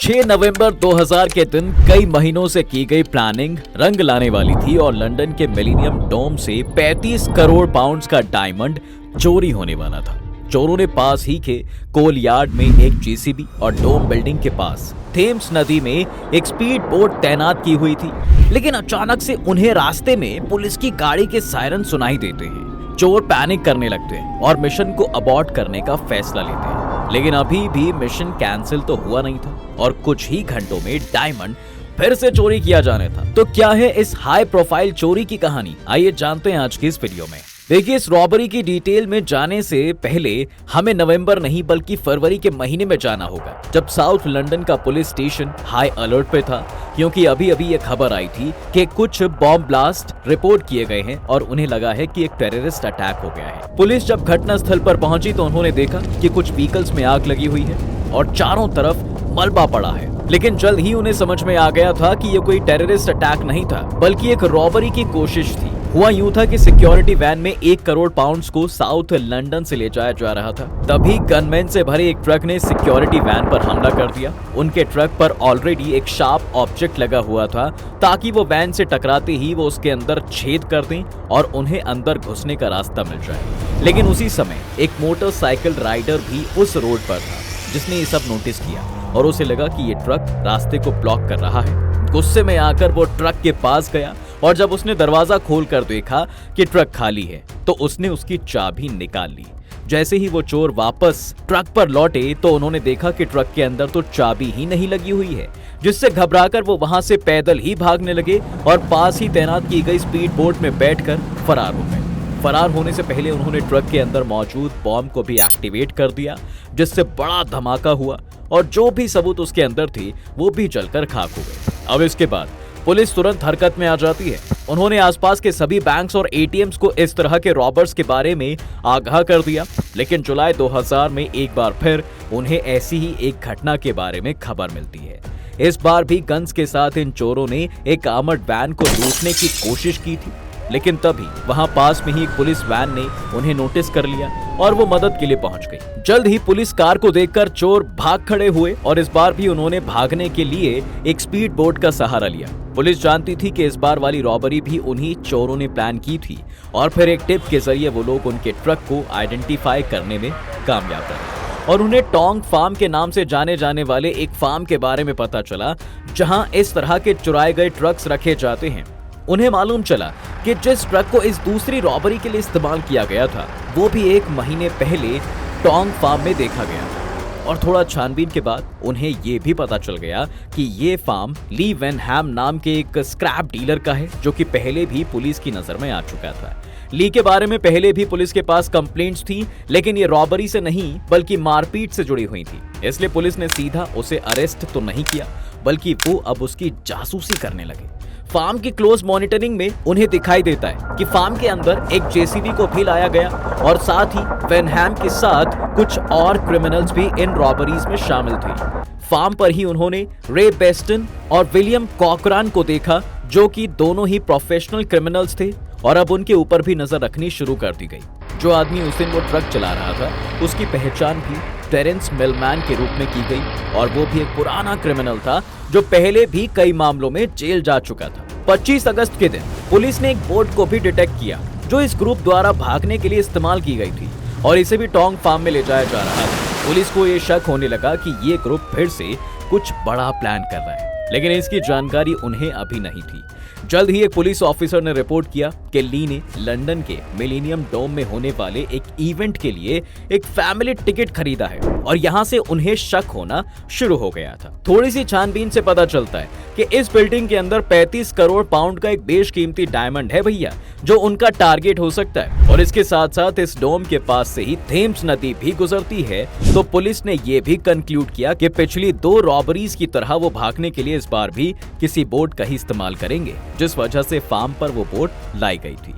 6 नवंबर 2000 के दिन कई महीनों से की गई प्लानिंग रंग लाने वाली थी और लंदन के मिलेनियम डोम से 35 करोड़ पाउंड्स का डायमंड चोरी होने वाला था। चोरों ने पास ही के कोल यार्ड में एक जेसीबी और डोम बिल्डिंग के पास थेम्स नदी में एक स्पीड बोट तैनात की हुई थी, लेकिन अचानक से उन्हें रास्ते में पुलिस की गाड़ी के सायरन सुनाई देते हैं। चोर पैनिक करने लगते हैं और मिशन को अबॉर्ट करने का फैसला लेते हैं, लेकिन अभी भी मिशन कैंसिल तो हुआ नहीं था और कुछ ही घंटों में डायमंड फिर से चोरी किया जाना था। तो क्या है इस हाई प्रोफाइल चोरी की कहानी, आइए जानते हैं आज की इस वीडियो में। देखिए, इस रॉबरी की डिटेल में जाने से पहले हमें नवंबर नहीं बल्कि फरवरी के महीने में जाना होगा, जब साउथ लंदन का पुलिस स्टेशन हाई अलर्ट पे था, क्योंकि अभी अभी ये खबर आई थी कि कुछ बॉम्ब ब्लास्ट रिपोर्ट किए गए हैं और उन्हें लगा है कि एक टेररिस्ट अटैक हो गया है। पुलिस जब घटना स्थल पर पहुंची तो उन्होंने देखा कि कुछ व्हीकल्स में आग लगी हुई है और चारों तरफ मलबा पड़ा है, लेकिन जल्द ही उन्हें समझ में आ गया था कि ये कोई टेररिस्ट अटैक नहीं था बल्कि एक रॉबरी की कोशिश थी। हुआ यूं था कि सिक्योरिटी वैन में 1 करोड़ पाउंड्स को साउथ लंदन से ले जाया जा रहा था। तभी गनमैन से भरे एक ट्रक ने सिक्योरिटी वैन पर हमला कर दिया। उनके ट्रक पर ऑलरेडी एक शार्प ऑब्जेक्ट लगा हुआ था ताकि वो वैन से टकराते ही वो उसके अंदर छेद कर दें और उन्हें अंदर घुसने का रास्ता मिल जाए। लेकिन उसी समय एक मोटरसाइकिल राइडर भी उस रोड पर था जिसने ये सब नोटिस किया और उसे लगा कि ये ट्रक रास्ते को ब्लॉक कर रहा है। गुस्से में आकर वो ट्रक के पास गया और जब उसने दरवाजा खोलकर देखा कि ट्रक खाली है तो उसने उसकी चाबी निकाल ली। जैसे ही वो चोर वापस ट्रक पर लौटे तो उन्होंने देखा कि ट्रक के अंदर तो चाबी ही नहीं लगी हुई है, जिससे घबराकर वो वहां से पैदल ही भागने लगे और पास ही तैनात की गई स्पीड बोट में बैठकर फरार हो गए। फरार होने से पहले उन्होंने ट्रक के अंदर मौजूद बॉम्ब को भी एक्टिवेट कर दिया, जिससे बड़ा धमाका हुआ और जो भी सबूत उसके अंदर थे वो भी जलकर खाक हो गए। अब इसके बाद पुलिस तुरंत हरकत में आ जाती है। उन्होंने आसपास के सभी बैंक्स और एटीएम्स को इस तरह के रॉबर्स के बारे में आगाह कर दिया, लेकिन जुलाई 2000 में एक बार फिर उन्हें ऐसी ही एक घटना के बारे में खबर मिलती है। इस बार भी गन्स के साथ इन चोरों ने एक आर्मर्ड वैन को लूटने की कोशिश की थी, लेकिन तभी वहां पास में ही एक पुलिस वैन ने उन्हें नोटिस कर लिया और वो मदद के लिए पहुंच गई। जल्द ही पुलिस कार को देखकर चोर भाग खड़े हुए और इस बार भी उन्होंने भागने के लिए एक स्पीड बोट का सहारा लिया। पुलिस जानती थी कि इस बार वाली रॉबरी भी उन्हीं चोरों ने प्लान की थी और फिर एक टिप के जरिए वो लोग उनके ट्रक को आइडेंटिफाई करने में कामयाब रहे और उन्हें टोंग फार्म के नाम से जाने जाने वाले एक फार्म के बारे में पता चला जहां इस तरह के चुराए गए ट्रक्स रखे जाते हैं। उन्हें मालूम चला कि जिस ट्रक को इस दूसरी रॉबरी के लिए इस्तेमाल किया गया था वो भी 1 महीने पहले टोंग फार्म में देखा गया था और थोड़ा छानबीन के बाद उन्हें ये भी पता चल गया कि ये फार्म ली वेनहैम नाम के एक स्क्रैप डीलर का है, जो कि पहले भी पुलिस की नजर में आ चुका था। ली के बारे में पहले भी पुलिस के पास कंप्लेंट्स थी, लेकिन ये रॉबरी से नहीं बल्कि मारपीट से जुड़ी हुई थी, इसलिए पुलिस ने सीधा उसे अरेस्ट तो नहीं किया बल्कि वो अब उसकी जासूसी करने लगे। फार्म की क्लोज मॉनिटरिंग में उन्हें दिखाई देता है कि फार्म के अंदर एक जेसीबी को भी लाया गया और साथ ही वेनहैम के साथ कुछ और क्रिमिनल्स भी इन रॉबरीज में शामिल थे। फार्म पर ही उन्होंने रे बेस्टन और विलियम कॉकरान को देखा, जो कि दोनों ही प्रोफेशनल क्रिमिनल्स थे और अब उनके ऊपर भी नजर रखनी शुरू कर दी गई। जो आदमी उस दिन वो ट्रक चला रहा था उसकी पहचान भी टेरेंस मिलमैन के रूप में की गई और वो भी एक पुराना क्रिमिनल था जो पहले भी कई मामलों में जेल जा चुका था। 25 अगस्त के दिन पुलिस ने एक बोट को भी डिटेक्ट किया जो इस ग्रुप द्वारा भागने के लिए इस्तेमाल की गई थी और इसे भी टोंग फार्म में ले जाया जा रहा था। पुलिस को ये शक होने लगा कि ये ग्रुप फिर से कुछ बड़ा प्लान कर रहा है, लेकिन इसकी जानकारी उन्हें अभी नहीं थी। जल्द ही एक पुलिस ऑफिसर ने रिपोर्ट किया कि ली ने लंदन के मिलेनियम डोम में होने वाले एक इवेंट के लिए एक फैमिली टिकट खरीदा है और यहाँ से उन्हें शक होना शुरू हो गया था। थोड़ी सी छानबीन से पता चलता है कि इस बिल्डिंग के अंदर 35 करोड़ पाउंड का एक बेशकीमती डायमंड है भैया, जो उनका टारगेट हो सकता है और इसके साथ साथ इस डोम के पास से ही थेम्स नदी भी गुजरती है। तो पुलिस ने ये भी कंक्लूड किया कि पिछली 2 रॉबरीज की तरह वो भागने के लिए इस बार भी किसी बोट का ही इस्तेमाल करेंगे, जिस वजह से फार्म पर वो बोट लाई गई थी।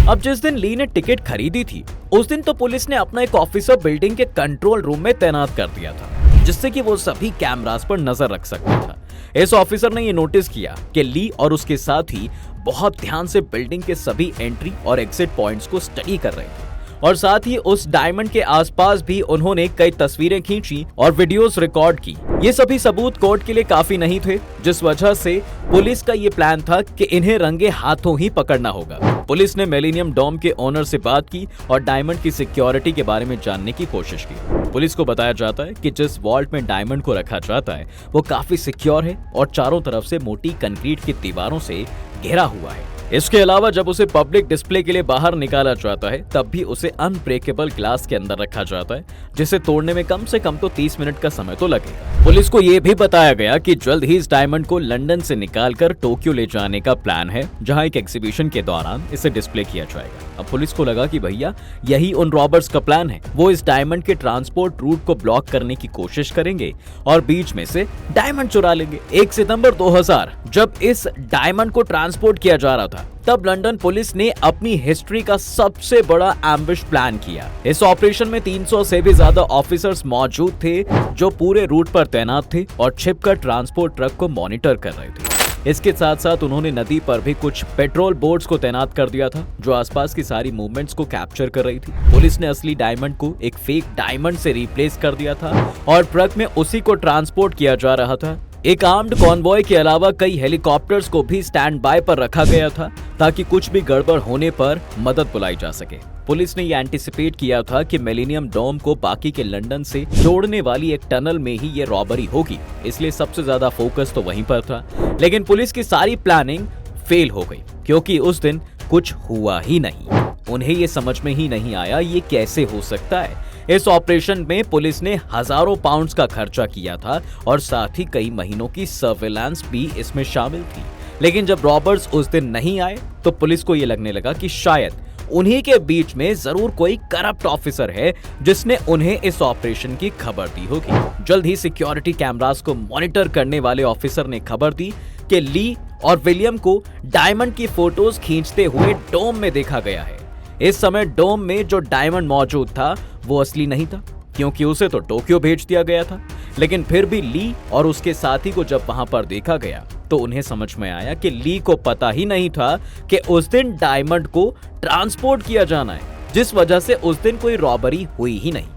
अब जिस दिन ली ने टिकट खरीदी थी उस दिन तो पुलिस ने अपना एक ऑफिसर बिल्डिंग के कंट्रोल रूम में तैनात कर दिया था, जिससे कि वो सभी कैमरास पर नजर रख सकता था। इस ऑफिसर ने ये नोटिस किया कि ली और उसके साथी बहुत ध्यान से बिल्डिंग के सभी एंट्री और एग्जिट पॉइंट्स को स्टडी कर रहे थे और साथ ही उस डायमंड के आसपास भी उन्होंने कई तस्वीरें खींची और वीडियोस रिकॉर्ड की। ये सभी सबूत कोर्ट के लिए काफी नहीं थे, जिस वजह से पुलिस का ये प्लान था कि इन्हें रंगे हाथों ही पकड़ना होगा। पुलिस ने मिलेनियम डोम के ओनर से बात की और डायमंड की सिक्योरिटी के बारे में जानने की कोशिश की। पुलिस को बताया जाता है कि जिस वॉल्ट में डायमंड को रखा जाता है वो काफी सिक्योर है और चारों तरफ से मोटी कंक्रीट की दीवारों से घेरा हुआ है। इसके अलावा जब उसे पब्लिक डिस्प्ले के लिए बाहर निकाला जाता है तब भी उसे अनब्रेकेबल ग्लास के अंदर रखा जाता है, जिसे तोड़ने में कम से कम तो 30 मिनट का समय तो लगेगा। पुलिस को यह भी बताया गया कि जल्द ही इस डायमंड को लंदन से निकालकर टोक्यो ले जाने का प्लान है, जहां एक एग्जीबिशन के दौरान इसे डिस्प्ले किया जाएगा। अब पुलिस को लगा कि भैया यही उन रॉबर्स का प्लान है। वो इस डायमंड के ट्रांसपोर्ट रूट को ब्लॉक करने की कोशिश करेंगे और बीच में से डायमंड चुरा लेंगे। 1 सितंबर 2000 जब इस डायमंड को ट्रांसपोर्ट किया जा रहा था, तब लंदन पुलिस ने अपनी हिस्ट्री का सबसे बड़ा एम्बिश प्लान किया। इस ऑपरेशन में 300 से भी ज्यादा ऑफिसर्स मौजूद थे जो पूरे रूट पर तैनात थे और छिपकर ट्रांसपोर्ट ट्रक को मॉनिटर कर रहे थे। इसके साथ साथ उन्होंने नदी पर भी कुछ पेट्रोल बोट्स को तैनात कर दिया था जो आसपास की सारी मूवमेंट्स को कैप्चर कर रही थी। पुलिस ने असली डायमंड को एक फेक डायमंड से रिप्लेस कर दिया था और ट्रक में उसी को ट्रांसपोर्ट किया जा रहा था। एक आर्म्ड कॉन्वॉय के अलावा कई हेलीकॉप्टर्स को भी स्टैंड बाय पर रखा गया था ताकि कुछ भी गड़बड़ होने पर मदद बुलाई जा सके। पुलिस ने ये एंटिसिपेट किया था कि मिलेनियम डोम को बाकी के लंदन से जोड़ने वाली एक टनल में ही ये रॉबरी होगी, इसलिए सबसे ज्यादा फोकस तो वहीं पर था। लेकिन पुलिस की सारी प्लानिंग फेल हो गई क्योंकि उस दिन कुछ हुआ ही नहीं। उन्हें ये समझ में ही नहीं आया ये कैसे हो सकता है। इस ऑपरेशन में पुलिस ने हजारों पाउंड्स का खर्चा किया था और साथ ही कई महीनों की सर्विलांस भी इसमें शामिल थी। लेकिन जब रॉबर्स उस दिन नहीं आए तो पुलिस को ये लगने लगा कि शायद उन्हीं के बीच में जरूर कोई करप्ट ऑफिसर है जिसने उन्हें इस ऑपरेशन की खबर दी होगी। जल्द ही सिक्योरिटी कैमरास को मॉनिटर करने वाले ऑफिसर ने खबर दी कि ली और विलियम को डायमंड की फोटोज खींचते हुए डोम में देखा गया है। इस समय डोम में जो डायमंड मौजूद था वो असली नहीं था क्योंकि उसे तो टोक्यो भेज दिया गया था। लेकिन फिर भी ली और उसके साथी को जब वहां पर देखा गया तो उन्हें समझ में आया कि ली को पता ही नहीं था कि उस दिन डायमंड को ट्रांसपोर्ट किया जाना है, जिस वजह से उस दिन कोई रॉबरी हुई ही नहीं।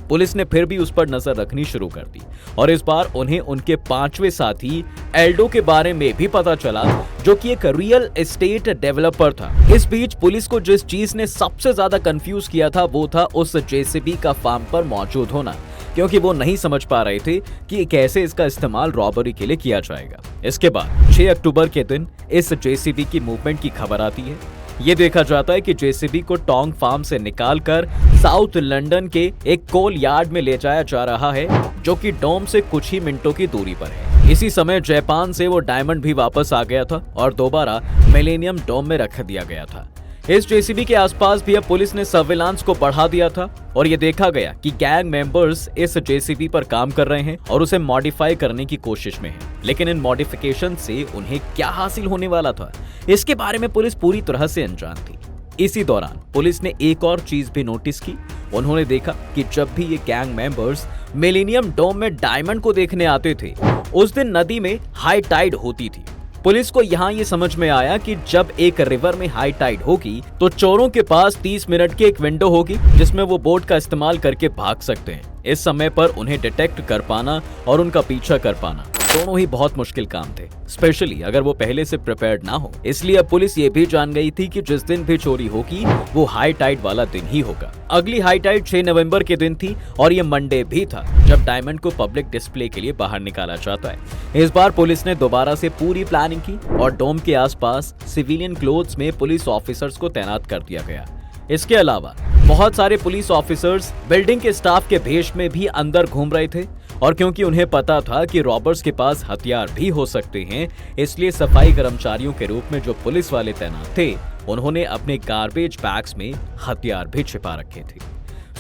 पुलिस ने फिर भी उस पर नजर रखनी शुरू कर दी और इस बार उन्हें उनके 5वें साथी एल्डो के बारे में भी पता चला जो कि एक रियल एस्टेट डेवलपर था। इस बीच पुलिस को जिस चीज ने सबसे ज्यादा कंफ्यूज किया था वो था उस जेसीबी का फार्म पर मौजूद होना, क्योंकि वो नहीं समझ पा रहे थे कि कैसे इसका इस्तेमाल रॉबरी के लिए किया जाएगा। इसके बाद 6 अक्टूबर के दिन इस जेसीबी की मूवमेंट की खबर आती है। ये देखा जाता है कि जेसीबी को टोंग फार्म से निकालकर साउथ लंदन के एक कोल यार्ड में ले जाया जा रहा है जो कि डोम से कुछ ही मिनटों की दूरी पर है। इसी समय जापान से वो डायमंड भी वापस आ गया था और दोबारा मिलेनियम डोम में रख दिया गया था। इस जेसीबी के आसपास भी अब पुलिस ने सर्विलांस को बढ़ा दिया था और ये देखा गया कि गैंग मेंबर्स इस जेसीबी पर काम कर रहे हैं और उसे मॉडिफाई करने की कोशिश में हैं। लेकिन इन मॉडिफिकेशन से उन्हें क्या हासिल होने वाला था, इसके बारे में पुलिस पूरी तरह से अनजान थी। इसी दौरान पुलिस ने एक और चीज भी नोटिस की। उन्होंने देखा कि जब भी ये गैंग मेंबर्स मिलेनियम डोम में डायमंड को देखने आते थे, उस दिन नदी में हाई टाइड होती थी। पुलिस को यहाँ ये समझ में आया कि जब एक रिवर में हाई टाइड होगी तो चोरों के पास 30 मिनट की एक विंडो होगी जिसमें वो बोट का इस्तेमाल करके भाग सकते हैं। इस समय पर उन्हें डिटेक्ट कर पाना और उनका पीछा कर पाना दोनों ही बहुत मुश्किल काम थे, स्पेशली अगर वो पहले से प्रिपेयर्ड ना हो। इसलिए अब पुलिस ये भी जान गई थी कि जिस दिन भी चोरी होगी वो हाई टाइड वाला दिन ही होगा। अगली हाई टाइड 6 नवंबर के दिन थी और ये मंडे भी था जब डायमंड को पब्लिक डिस्प्ले के लिए बाहर निकाला जाता है। इस बार पुलिस ने दोबारा से पूरी प्लानिंग की और डोम के आसपास सिविलियन क्लोथ्स में पुलिस ऑफिसर्स को तैनात कर दिया गया। इसके अलावा बहुत सारे पुलिस ऑफिसर्स बिल्डिंग के स्टाफ के भेष में भी अंदर घूम रहे थे और क्योंकि उन्हें पता था कि रॉबर्स के पास हथियार भी हो सकते हैं, इसलिए सफाई कर्मचारियों के रूप में जो पुलिस वाले तैनात थे उन्होंने अपने गार्बेज बैग्स में हथियार भी छिपा रखे थे।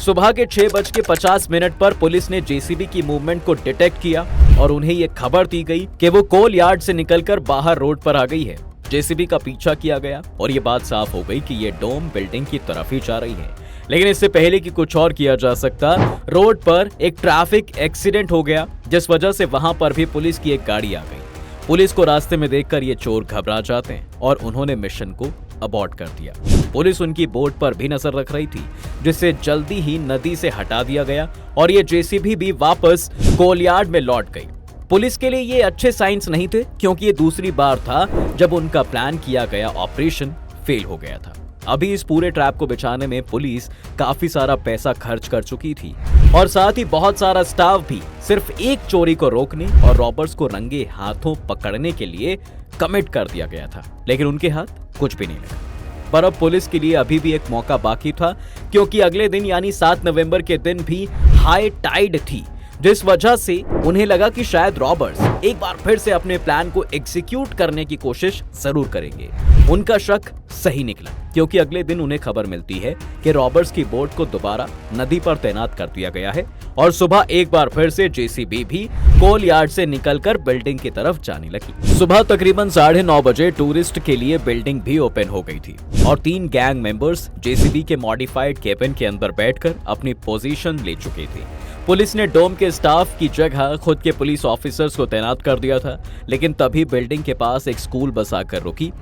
सुबह के 6:50 पर पुलिस ने जेसीबी की मूवमेंट को डिटेक्ट किया और उन्हें ये खबर दी गई कि वो कोल यार्ड से निकलकर बाहर रोड पर आ गई है। जेसीबी का पीछा किया गया और ये बात साफ हो गई कि ये डोम बिल्डिंग की तरफ ही जा रही है। लेकिन इससे पहले कि कुछ और किया जा सकता, रोड पर एक ट्रैफिक एक्सीडेंट हो गया जिस वजह से वहां पर भी पुलिस की एक गाड़ी आ गई। पुलिस को रास्ते में देखकर ये चोर घबरा जाते हैं और उन्होंने मिशन को अबॉर्ट कर दिया। पुलिस उनकी बोट पर भी नजर रख रही थी, जिसे जल्दी ही नदी से हटा दिया गया और ये जेसीबी भी वापस कोलयार्ड में लौट गई। पुलिस के लिए ये अच्छे साइंस नहीं थे, क्योंकि ये दूसरी बार था जब उनका प्लान किया गया ऑपरेशन फेल हो गया था। अभी इस पूरे ट्रैप को बिछाने में पुलिस काफी सारा पैसा खर्च कर चुकी थी और साथ ही बहुत सारा स्टाफ भी सिर्फ एक चोरी को रोकने और रॉबर्स को रंगे हाथों पकड़ने के लिए कमिट कर दिया गया था, लेकिन उनके हाथ कुछ भी नहीं लगा। पर अब पुलिस के लिए अभी भी एक मौका बाकी था, क्योंकि अगले दिन यानी 7 नवंबर के दिन भी हाई टाइड थी, जिस वजह से उन्हें लगा कि शायद रॉबर्स एक बार फिर से अपने प्लान को एग्जीक्यूट करने की कोशिश जरूर करेंगे। उनका शक सही निकला, क्योंकि अगले दिन उन्हें खबर मिलती है कि रॉबर्स की बोट को दोबारा नदी पर तैनात कर दिया गया है और सुबह एक बार फिर से जेसीबी भी कोलयार्ड से निकलकर बिल्डिंग की तरफ जाने लगी। सुबह तकरीबन 9:30 बजे टूरिस्ट के लिए बिल्डिंग भी ओपन हो गई थी और 3 गैंग मेंबर्स जेसीबी के मॉडिफाइड केबिन के अंदर बैठकर अपनी पोजीशन ले चुके थे। पुलिस ने डोम के स्टाफ की जगह खुद के पुलिस ऑफिसर्स को तैनात कर दिया था, लेकिन तभी बिल्डिंग के पास एक स्कूल बस आकर रुकी।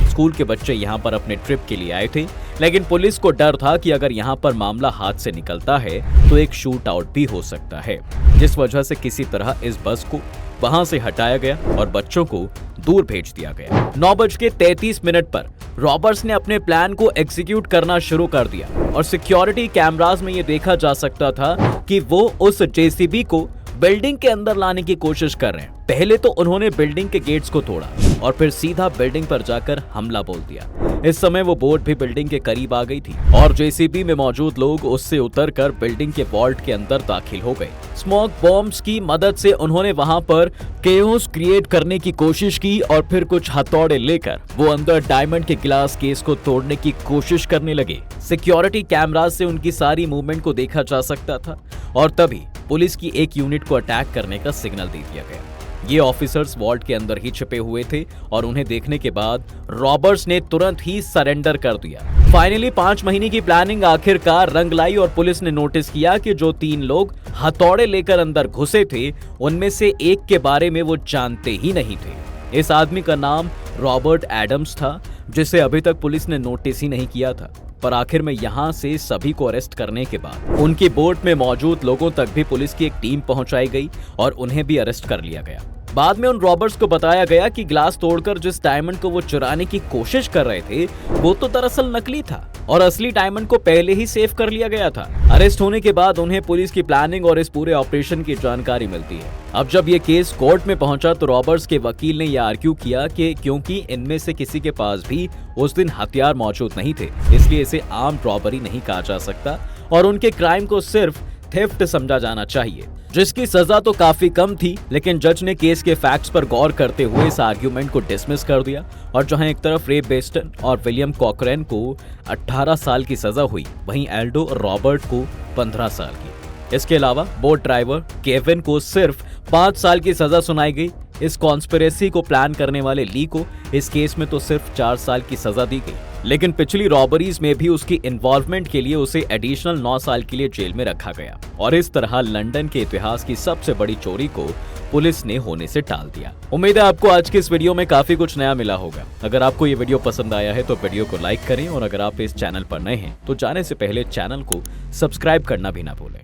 स्कूल के बच्चे यहाँ पर अपने ट्रिप के लिए आए थे, लेकिन पुलिस को डर था कि अगर यहाँ पर मामला हाथ से निकलता है तो एक शूट आउट भी हो सकता है, जिस वजह से किसी तरह इस बस को वहां से हटाया गया और बच्चों को दूर भेज दिया गया। 9:33 पर रॉबर्ट्स ने अपने प्लान को एग्जीक्यूट करना शुरू कर दिया और सिक्योरिटी कैमरास में ये देखा जा सकता था कि वो उस जेसीबी को बिल्डिंग के अंदर लाने की कोशिश कर रहे हैं। पहले तो उन्होंने बिल्डिंग के गेट्स को तोड़ा और फिर सीधा बिल्डिंग पर जाकर हमला बोल दिया। इस समय वो बोट भी बिल्डिंग के करीब आ गई थी और जेसीबी में मौजूद लोग उससे उतरकर बिल्डिंग के वॉल्ट के अंदर दाखिल हो गए। स्मोक बॉम्ब्स की मदद से उन्होंने वहां पर केओस क्रिएट करने की कोशिश की और फिर कुछ हथौड़े लेकर वो अंदर डायमंड के ग्लास केस को तोड़ने की कोशिश करने लगे। सिक्योरिटी कैमरास से उनकी सारी मूवमेंट को देखा जा सकता था और तभी पुलिस की एक यूनिट को अटैक करने का सिग्नल दे दिया गया। ये ऑफिसर्स वॉल्ट के अंदर ही छिपे हुए थे और उन्हें देखने के बाद रॉबर्ट्स ने तुरंत ही सरेंडर कर दिया। फाइनली 5 महीने की प्लानिंग आखिरकार रंग लाई और पुलिस ने नोटिस किया कि जो 3 लोग हथौड़े लेकर अंदर घुसे थे, उनमें से एक के बारे में वो जानते ही नहीं थे। इस आदमी का नाम रॉबर्ट एडम्स था, जिसे अभी तक पुलिस ने नोटिस ही नहीं किया था। पर आखिर में यहाँ से सभी को अरेस्ट करने के बाद उनकी बोट में मौजूद लोगों तक भी पुलिस की एक टीम पहुंचाई गई और उन्हें भी अरेस्ट कर लिया गया। बाद में उन रॉबर्ट्स को बताया गया कि ग्लास तोड़कर जिस डायमंड को वो चुराने की कोशिश कर रहे थे, वो तो दरअसल नकली था और असली डायमंड को पहले ही सेव कर लिया गया था। अरेस्ट होने के बाद उन्हें पुलिस की प्लानिंग और इस पूरे ऑपरेशन की जानकारी मिलती है। अब जब ये केस कोर्ट में पहुंचा तो रॉबर्ट्स के वकील ने यह आर्ग्यू किया कि क्योंकि इनमें से किसी के पास भी उस दिन हथियार मौजूद नहीं थे, इसलिए इसे आर्म्ड रॉबरी नहीं कहा जा सकता और उनके क्राइम को सिर्फ थेफ्ट समझा जाना चाहिए, जिसकी सजा तो काफी कम थी। लेकिन जज ने केस के फैक्ट्स पर गौर करते हुए इस आर्ग्यूमेंट को डिसमिस कर दिया और जहां एक तरफ रे बेस्टन और विलियम कॉकरेन को 18 साल की सजा हुई, वहीं एल्डो और रॉबर्ट को 15 साल की। इसके अलावा बोट ड्राइवर केविन को सिर्फ 5 साल की सजा सुनाई गई। इस कॉन्स्पिरेसी को प्लान करने वाले ली को इस केस में तो सिर्फ 4 साल की सजा दी गई, लेकिन पिछली रॉबरीज में भी उसकी इन्वॉल्वमेंट के लिए उसे एडिशनल 9 साल के लिए जेल में रखा गया और इस तरह लंदन के इतिहास की सबसे बड़ी चोरी को पुलिस ने होने से टाल दिया। उम्मीद है आपको आज के इस वीडियो में काफी कुछ नया मिला होगा। अगर आपको ये वीडियो पसंद आया है तो वीडियो को लाइक करें और अगर आप इस चैनल पर नए हैं तो जाने से पहले चैनल को सब्सक्राइब करना भी ना भूलें।